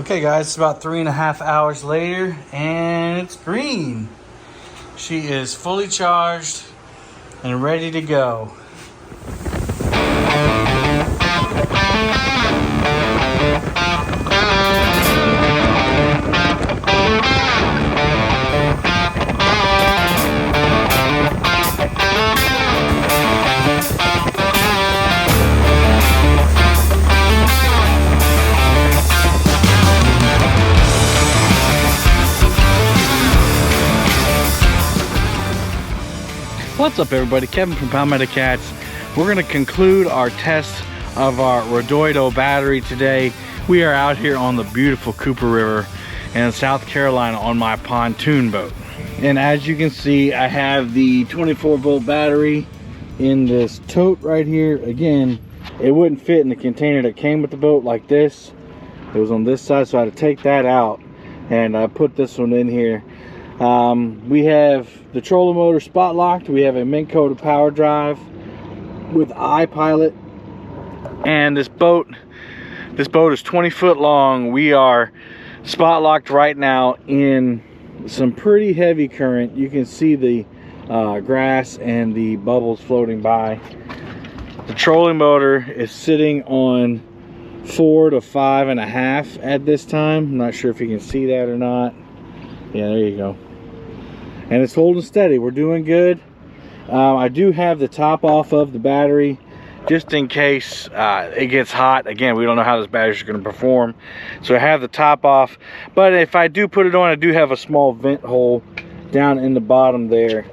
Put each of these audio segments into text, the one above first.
Okay guys, it's about 3.5 hours later and it's green. She is fully charged and ready to go. What's up everybody, Kevin from Palmetto Cats. We're going to conclude our test of our ODO battery today. We are out here on the beautiful Cooper River in South Carolina on my pontoon boat. And as you can see, I have the 24-volt battery in this tote right here. Again, it wouldn't fit in the container that came with the boat like this. It was on this side, so I had to take that out and I put this one in here. We have the trolling motor spot locked. We have a mint coated power drive with iPilot, and this boat is 20 foot long. We are spot locked right now in some pretty heavy current. You can see the grass and the bubbles floating by. The trolling motor is sitting on 4 to 5.5 at this time. I'm not sure if you can see that or not. Yeah, there you go. And it's holding steady. We're doing good. I do have the top off of the battery just in case it gets hot. Again, we don't know how this battery is going to perform, so I have the top off. But if I do put it on, I do have a small vent hole down in the bottom there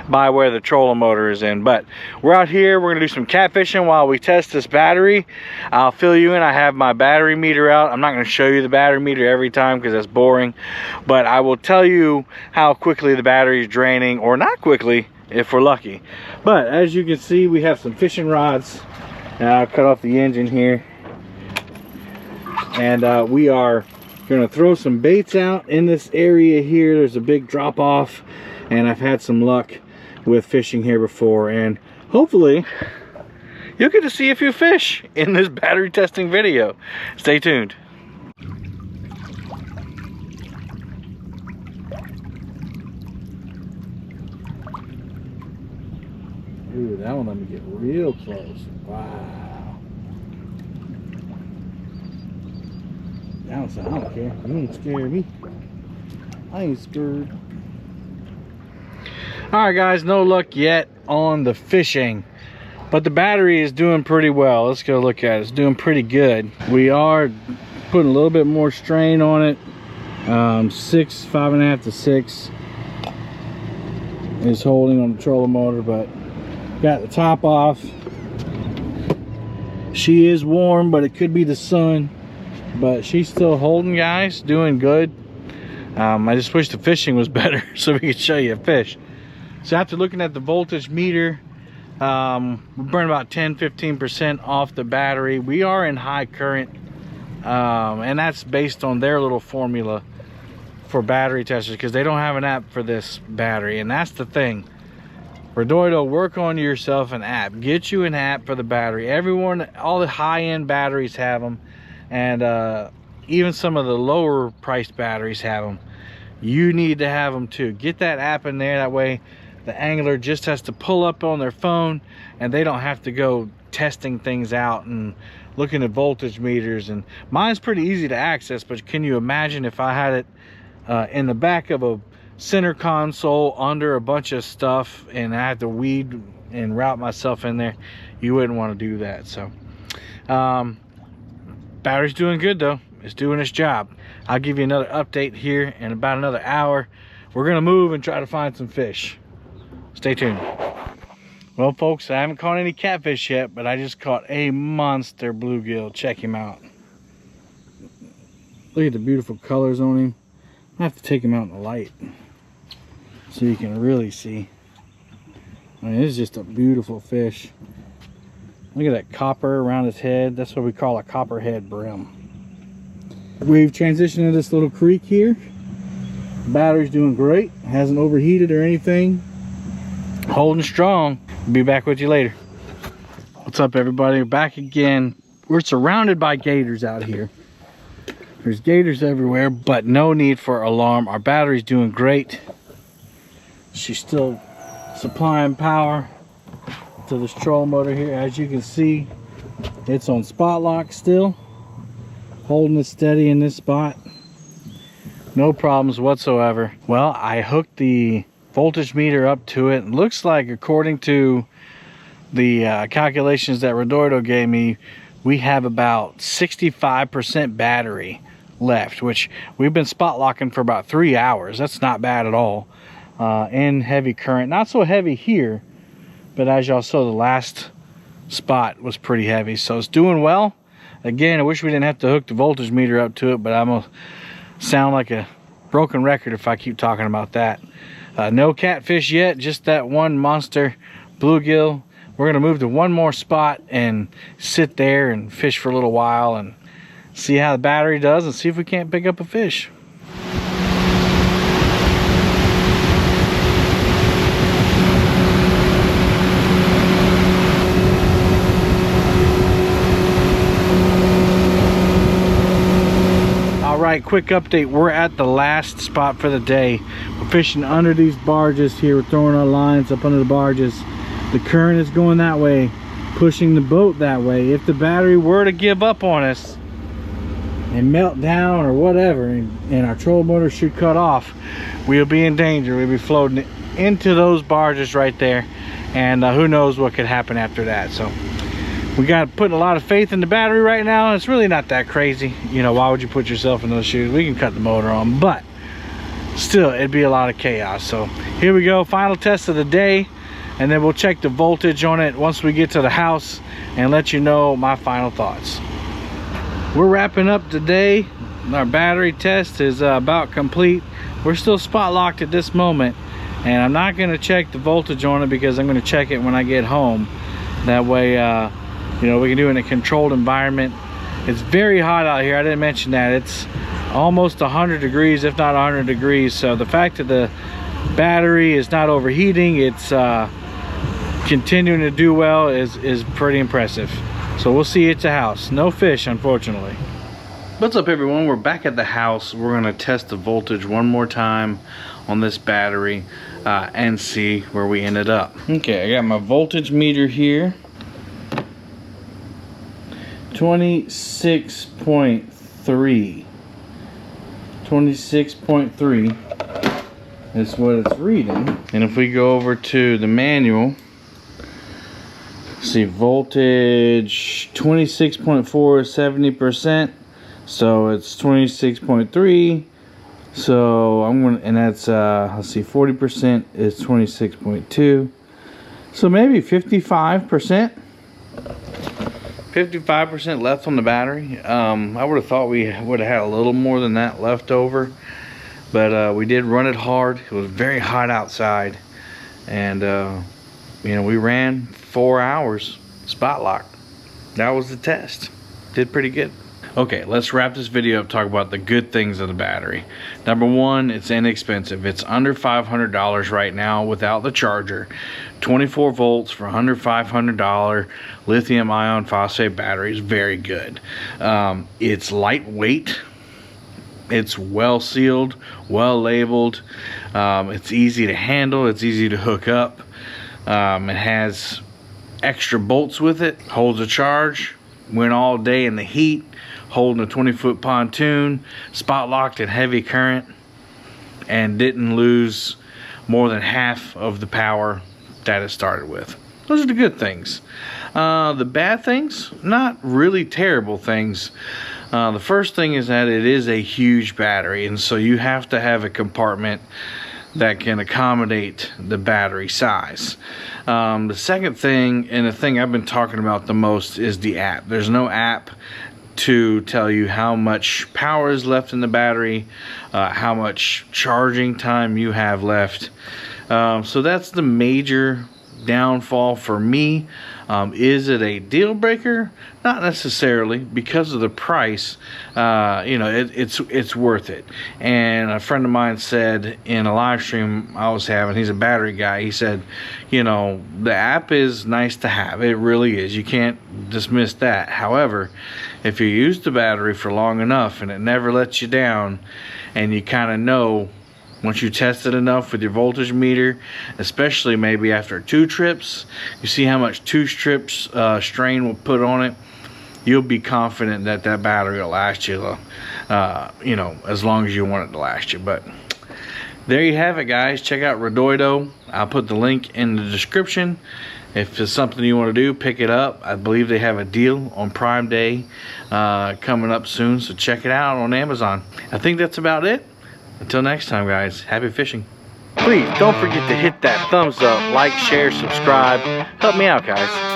by where the trolling motor is in. But we're out here, we're gonna do some catfishing while we test this battery. I'll fill you in. I have my battery meter out. I'm not gonna show you the battery meter every time because that's boring, but I will tell you how quickly the battery is draining, or not quickly if we're lucky. But as you can see, we have some fishing rods. Now I'll cut off the engine here, and we are gonna throw some baits out in this area here. There's a big drop off, and I've had some luck with fishing here before, and hopefully you'll get to see a few fish in this battery testing video. Stay tuned. Ooh, that one let me get real close. Wow. That one said, I don't care. You don't scare me. I ain't scared. Alright guys, no luck yet on the fishing, but the battery is doing pretty well. Let's go look at it. It's doing pretty good. We are putting a little bit more strain on it. 5.5 to 6 is holding on the trolling motor, but got the top off. She is warm, but it could be the sun, but she's still holding, guys, doing good. I just wish the fishing was better so we could show you a fish. So after looking at the voltage meter, we burn about 10-15% off the battery. We are in high current, and that's based on their little formula for battery testers, because they don't have an app for this battery. And that's the thing. For ODO, work on yourself an app. Get you an app for the battery. Everyone, all the high-end batteries have them, and even some of the lower priced batteries have them. You need to have them too. Get that app in there. That way the angler just has to pull up on their phone and they don't have to go testing things out and looking at voltage meters. And mine's pretty easy to access, but can you imagine if I had it in the back of a center console under a bunch of stuff and I had to weed and route myself in there? You wouldn't want to do that. So battery's doing good though. It's doing its job. I'll give you another update here in about another hour. We're gonna move and try to find some fish. Stay tuned. Well folks, I haven't caught any catfish yet, but I just caught a monster bluegill. Check him out. Look at the beautiful colors on him. I have to take him out in the light so you can really see. I mean, this is just a beautiful fish. Look at that copper around his head. That's what we call a copperhead brim. We've transitioned to this little creek here. The battery's doing great. It hasn't overheated or anything. Holding strong. Be back with you later. What's up everybody? We're back again We're surrounded by gators out here. There's gators everywhere, but no need for alarm. Our battery's doing great. She's still supplying power to this troll motor here. As you can see, it's on spot lock still, holding it steady in this spot. No problems whatsoever. Well, I hooked the voltage meter up to it. It looks like, according to the calculations that Redoido gave me, we have about 65% battery left, which we've been spot locking for about 3 hours. That's not bad at all. In heavy current, not so heavy here, but as y'all saw, the last spot was pretty heavy, so it's doing well. Again, I wish we didn't have to hook the voltage meter up to it, but I'm gonna sound like a broken record if I keep talking about that. No catfish yet, just that one monster bluegill. We're gonna move to one more spot and sit there and fish for a little while and see how the battery does and see if we can't pick up a fish. Alright, quick update. We're at the last spot for the day. We're fishing under these barges here. We're throwing our lines up under the barges. The current is going that way, pushing the boat that way. If the battery were to give up on us and melt down or whatever, and our troll motor should cut off, we'll be in danger. We'll be floating into those barges right there, and who knows what could happen after that. So we got putting a lot of faith in the battery right now. It's really not that crazy. You know, why would you put yourself in those shoes? We can cut the motor on, but still, it'd be a lot of chaos. So here we go, final test of the day, and then we'll check the voltage on it once we get to the house and let you know my final thoughts. We're wrapping up today. Our battery test is about complete. We're still spot locked at this moment, and I'm not going to check the voltage on it because I'm going to check it when I get home. That way, you know, we can do it in a controlled environment. It's very hot out here. I didn't mention that. It's almost 100 degrees, if not 100 degrees. So the fact that the battery is not overheating, it's continuing to do well, is pretty impressive. So we'll see you at the house. No fish, unfortunately. What's up, everyone? We're back at the house. We're gonna test the voltage one more time on this battery and see where we ended up. Okay, I got my voltage meter here. 26.3. 26.3 is what it's reading. And if we go over to the manual, see, voltage 26.4 is 70%, so it's 26.3. So I'm gonna, and that's let's see, 40% is 26.2, so maybe 55%. 55% left on the battery. I would have thought we would have had a little more than that left over, but we did run it hard. It was very hot outside, and you know, we ran 4 hours spot lock. That was the test. Did pretty good. Okay, let's wrap this video up, talk about the good things of the battery. Number one, it's inexpensive. It's under $500 right now without the charger. 24 volts for under $500 lithium ion phosphate battery is very good. It's lightweight. It's well sealed, well labeled. It's easy to handle. It's easy to hook up. It has extra bolts with it. Holds a charge. Went all day in the heat, holding a 20-foot pontoon, spot locked at heavy current, and didn't lose more than half of the power that it started with. Those are the good things. The bad things, not really terrible things. The first thing is that it is a huge battery, and so you have to have a compartment that can accommodate the battery size. The second thing, and the thing I've been talking about the most, is the app. There's no app to tell you how much power is left in the battery, how much charging time you have left. So that's the major downfall for me. Is it a deal breaker? Not necessarily, because of the price. You know, it's worth it. And a friend of mine said in a live stream I was having, he's a battery guy, he said, you know, the app is nice to have. It really is. You can't dismiss that. However, if you use the battery for long enough and it never lets you down, and you kind of know, once you test it enough with your voltage meter, especially maybe after 2 trips, you see how much 2 trips strain will put on it, you'll be confident that that battery will last you, you know, as long as you want it to last you. But there you have it, guys. Check out ODO. I'll put the link in the description. If it's something you want to do, pick it up. I believe they have a deal on Prime Day coming up soon, so check it out on Amazon. I think that's about it. Until next time, guys, happy fishing. Please don't forget to hit that thumbs up, like, share, subscribe. Help me out, guys.